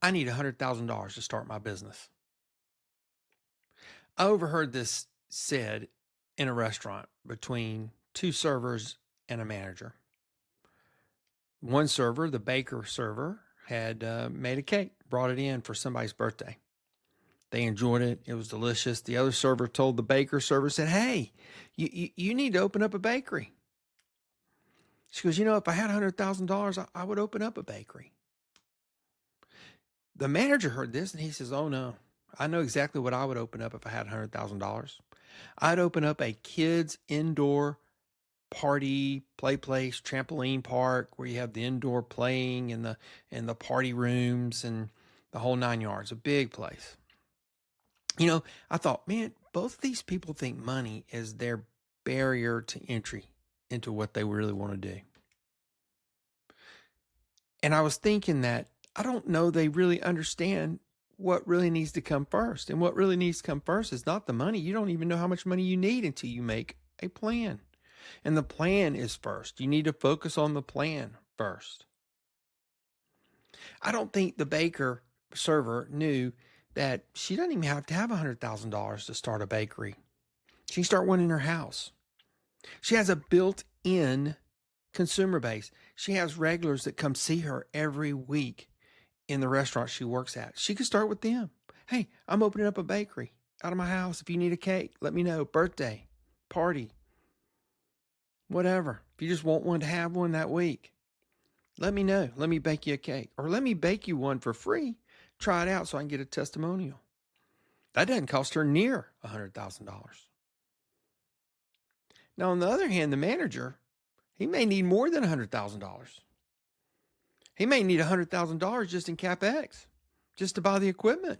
I need $100,000 to start my business. I overheard this said in a restaurant between two servers and a manager. One server, the baker server, had made a cake, brought it in for somebody's birthday. They enjoyed it. It was delicious. The other server told the baker server, said, hey, you need to open up a bakery. She goes, if I had $100,000, I would open up a bakery. The manager heard this and he says, oh no, I know exactly what I would open up if I had $100,000. I'd open up a kids indoor party, play place, trampoline park where you have the indoor playing and the party rooms and the whole 9 yards, a big place. I thought, man, both of these people think money is their barrier to entry into what they really want to do. And I was thinking that I don't know they really understand what really needs to come first. And what really needs to come first is not the money. You don't even know how much money you need until you make a plan. And the plan is first. You need to focus on the plan first. I don't think the baker server knew that she doesn't even have to have $100,000 to start a bakery. She can start one in her house. She has a built-in consumer base. She has regulars that come see her every week in the restaurant she works at. She could start with them. Hey, I'm opening up a bakery out of my house. If you need a cake, let me know. Birthday, party, whatever. If you just want one to have one that week, let me know. Let me bake you a cake, or let me bake you one for free. Try it out so I can get a testimonial. That doesn't cost her near $100,000. Now, on the other hand, the manager, he may need more than $100,000. He may need $100,000 just in CapEx, just to buy the equipment.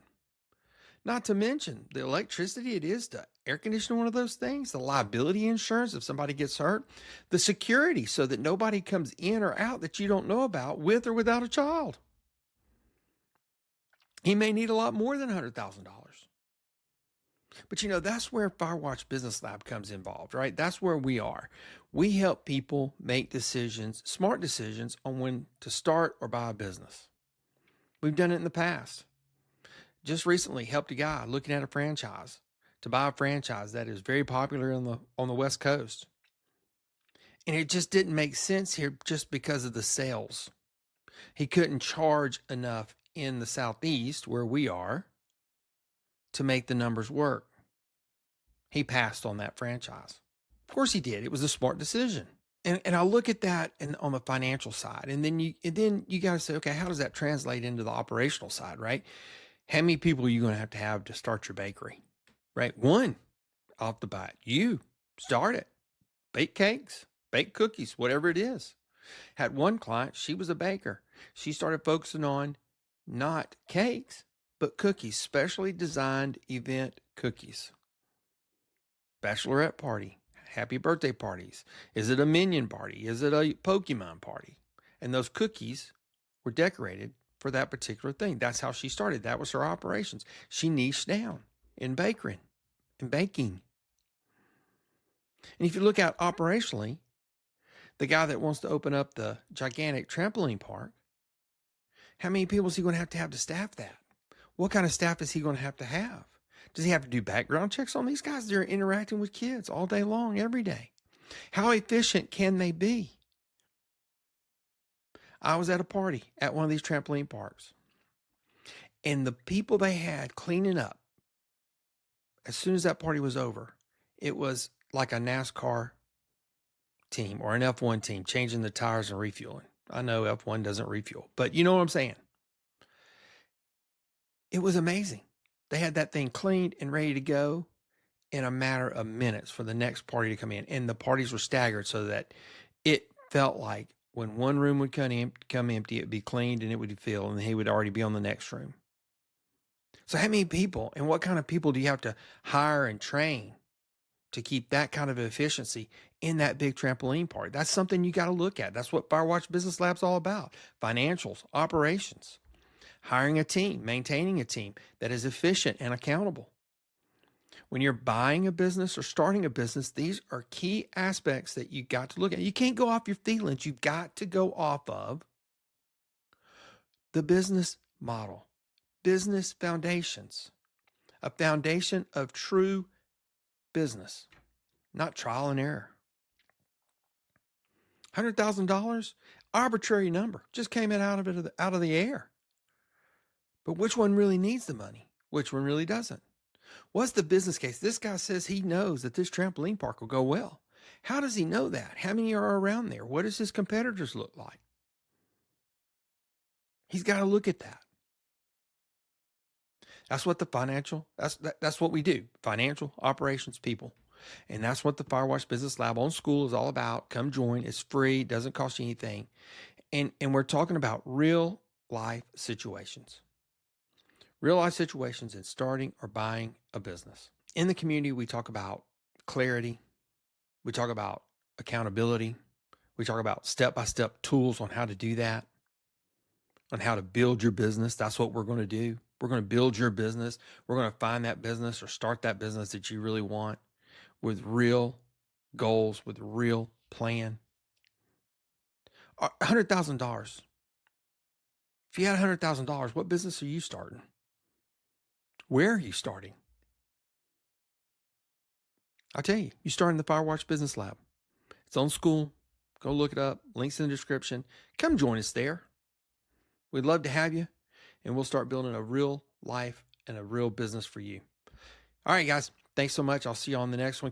Not to mention the electricity it is to air condition one of those things, the liability insurance if somebody gets hurt, the security so that nobody comes in or out that you don't know about with or without a child. He may need a lot more than $100,000. But that's where Firewatch Business Lab comes involved, right? That's where we are. We help people make decisions, smart decisions on when to start or buy a business. We've done it in the past. Just recently helped a guy looking at a franchise to buy a franchise that is very popular on the West Coast. And it just didn't make sense here just because of the sales. He couldn't charge enough in the Southeast where we are to make the numbers work. He passed on that franchise. Of course he did. It was a smart decision. And I look at that and on the financial side, and then you got to say, okay, how does that translate into the operational side, right? How many people are you going to have to start your bakery, right? One off the bat. You start it. Bake cakes, bake cookies, whatever it is. Had one client, she was a baker. She started focusing on not cakes, but cookies, specially designed event cookies. Bachelorette party, happy birthday parties. Is it a Minion party? Is it a Pokemon party? And those cookies were decorated for that particular thing. That's how she started. That was her operations. She niched down in baking. And if you look out operationally, the guy that wants to open up the gigantic trampoline park, how many people is he going to have to staff that? What kind of staff is he going to have? Does he have to do background checks on these guys? They're interacting with kids all day long, every day. How efficient can they be? I was at a party at one of these trampoline parks, and the people they had cleaning up, as soon as that party was over, it was like a NASCAR team or an F1 team changing the tires and refueling. I know F1 doesn't refuel, but you know what I'm saying? It was amazing. They had that thing cleaned and ready to go in a matter of minutes for the next party to come in. And the parties were staggered so that it felt like when one room would come empty, it'd be cleaned and it would be filled, and he would already be on the next room. So how many people and what kind of people do you have to hire and train to keep that kind of efficiency in that big trampoline park? That's something you got to look at. That's what Firewatch Business Lab's all about. Financials, operations, hiring a team, maintaining a team that is efficient and accountable. When you're buying a business or starting a business, these are key aspects that you got to look at. You can't go off your feelings. You've got to go off of the business model. business foundations, a foundation of true business, not trial and error. $100,000, arbitrary number, just came out of the air. But which one really needs the money? Which one really doesn't? What's the business case? This guy says he knows that this trampoline park will go well. How does he know that? How many are around there? What does his competitors look like? He's got to look at that. That's what that's what we do. Financial operations people. And that's what the Firewatch Business Lab on SKOOL is all about. Come join. It's free. Doesn't cost you anything. And we're talking about real life situations. Real life situations in starting or buying a business. In the community, we talk about clarity. We talk about accountability. We talk about step-by-step tools on how to do that, on how to build your business. That's what we're going to do. We're going to build your business. We're going to find that business or start that business that you really want with real goals, with a real plan. $100,000. If you had $100,000, what business are you starting? Where are you starting? I'll tell you, you start in the Firewatch Business Lab. It's on SKOOL. Go look it up. Links in the description. Come join us there. We'd love to have you, and we'll start building a real life and a real business for you. All right, guys. Thanks so much. I'll see you on the next one.